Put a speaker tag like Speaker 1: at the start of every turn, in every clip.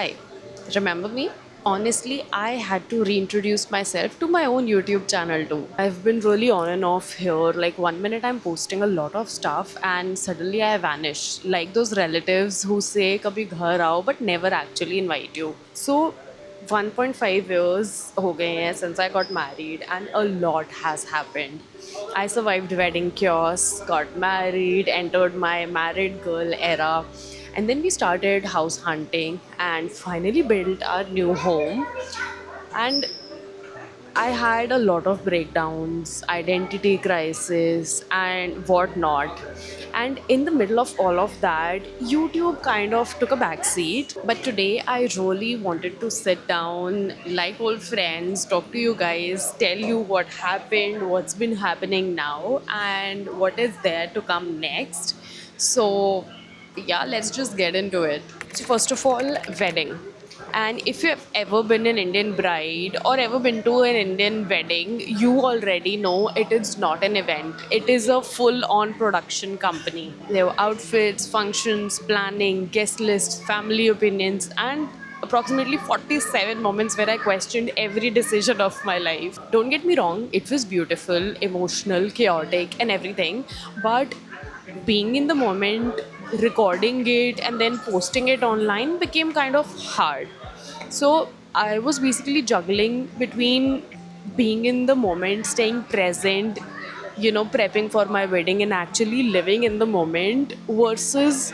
Speaker 1: Hi, remember me? Honestly, I had to reintroduce myself to my own YouTube channel too. I've been really on and off here. Like, one minute I'm posting a lot of stuff, and suddenly I vanish. Like those relatives who say, Kabhi ghar aao, but never actually invite you. So, 1.5 years हो गए हैं since I got married, and a lot has happened. I survived wedding chaos, got married, entered my married girl era, and then we started house hunting and finally built our new home. And I had a lot of breakdowns, identity crisis, and whatnot. And in the middle of all of that, YouTube kind of took a backseat. But today, I really wanted to sit down, like old friends, talk to you guys, tell you what happened, what's been happening now, and what is there to come next. So, yeah, let's just get into it. So, first of all, wedding. And if you have ever been an Indian bride or ever been to an Indian wedding, you already know it is not an event. It is a full on production company. There were outfits, functions, planning, guest lists, family opinions, and approximately 47 moments where I questioned every decision of my life. Don't get me wrong, it was beautiful, emotional, chaotic, and everything. But being in the moment, recording it, and then posting it online became kind of hard. So I was basically juggling between being in the moment, staying present, prepping for my wedding and actually living in the moment versus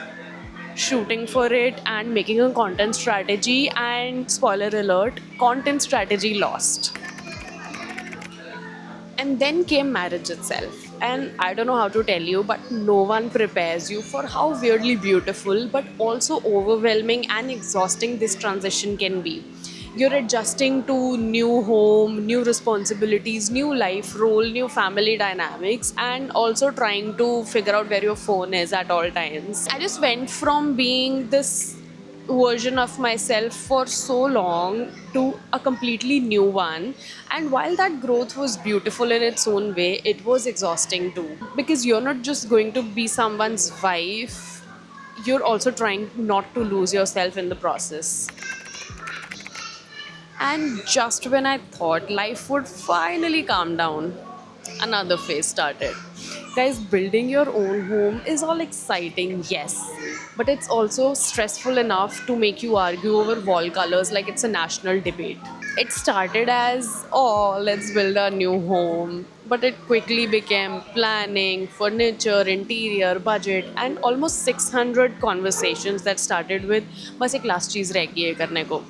Speaker 1: shooting for it and making a content strategy. And spoiler alert, content strategy lost. And then came marriage itself. And I don't know how to tell you, but no one prepares you for how weirdly beautiful, but also overwhelming and exhausting this transition can be. You're adjusting to new home, new responsibilities, new life role, new family dynamics, and also trying to figure out where your phone is at all times. I just went from being this version of myself for so long to a completely new one. And while that growth was beautiful in its own way, it was exhausting too. Because you're not just going to be someone's wife, you're also trying not to lose yourself in the process. And just when I thought life would finally calm down, another phase started. Guys, building your own home is all exciting, yes, but it's also stressful enough to make you argue over wall colors like it's a national debate. It started as, oh, let's build a new home, but it quickly became planning, furniture, interior, budget, and almost 600 conversations that started with, बस एक last चीज़ रह गई है करने को.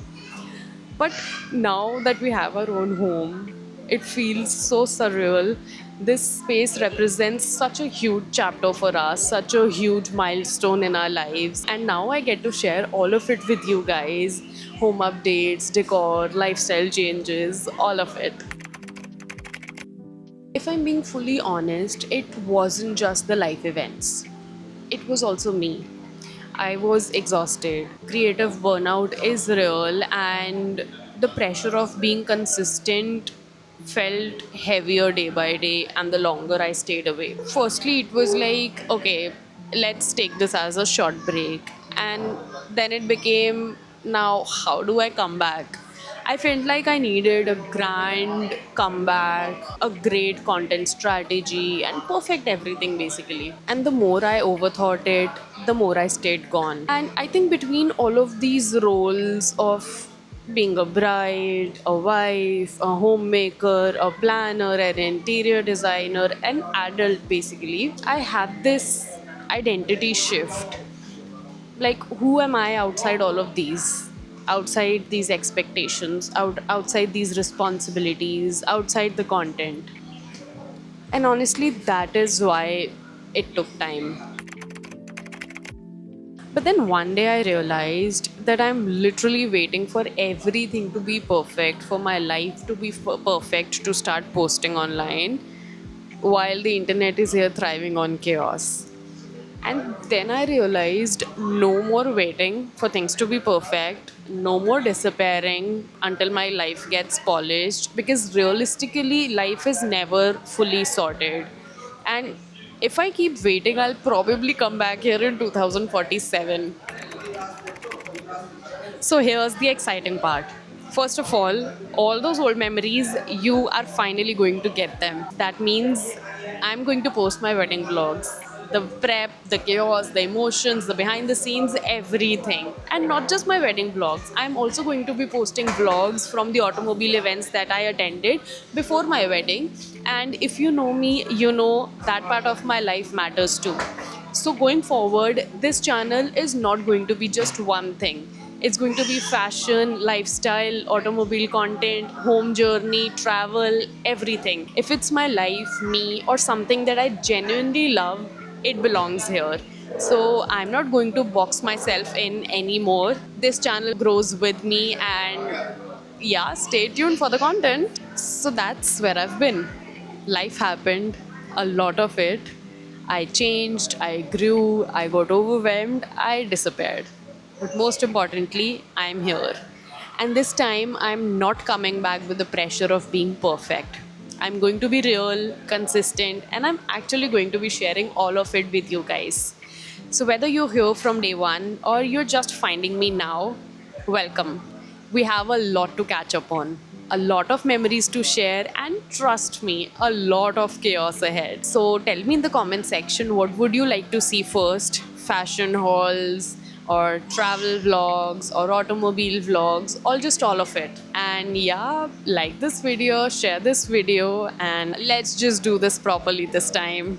Speaker 1: But now that we have our own home, it feels so surreal. This space represents such a huge chapter for us, such a huge milestone in our lives. And now I get to share all of it with you guys, home updates, decor, lifestyle changes, all of it. If I'm being fully honest, it wasn't just the life events, it was also me. I was exhausted. Creative burnout is real, and the pressure of being consistent felt heavier day by day, and the longer I stayed away. Firstly, it was like, okay, let's take this as a short break. And then it became, now, how do I come back? I felt like I needed a grand comeback, a great content strategy, and perfect everything basically. And the more I overthought it, the more I stayed gone. And I think between all of these roles of being a bride, a wife, a homemaker, a planner, an interior designer, an adult basically, I had this identity shift. Like, who am I outside all of these, outside these expectations, outside these responsibilities, outside the content? And honestly, that is why it took time. But then one day I realized that I'm literally waiting for everything to be perfect, for my life to be perfect to start posting online, while the internet is here thriving on chaos. And then I realized no more waiting for things to be perfect, no more disappearing until my life gets polished, because realistically, life is never fully sorted. And if I keep waiting, I'll probably come back here in 2047. So here's the exciting part. First of all those old memories, you are finally going to get them. That means I'm going to post my wedding vlogs. The prep, the chaos, the emotions, the behind the scenes, everything. And not just my wedding vlogs. I'm also going to be posting vlogs from the automobile events that I attended before my wedding. And if you know me, you know that part of my life matters too. So going forward, this channel is not going to be just one thing. It's going to be fashion, lifestyle, automobile content, home journey, travel, everything. If it's my life, me, or something that I genuinely love, it belongs here. So I'm not going to box myself in anymore. This channel grows with me, and yeah, stay tuned for the content. So that's where I've been. Life happened, a lot of it. I changed, I grew, I got overwhelmed, I disappeared. But most importantly, I'm here. And this time, I'm not coming back with the pressure of being perfect. I'm going to be real, consistent, and I'm actually going to be sharing all of it with you guys. So, whether you're here from day one or you're just finding me now, welcome. We have a lot to catch up on, a lot of memories to share, and trust me, a lot of chaos ahead. So, tell me in the comment section, what would you like to see first? Fashion hauls, or travel vlogs, or automobile vlogs, or just all of it. And yeah, like this video, share this video, and let's just do this properly this time.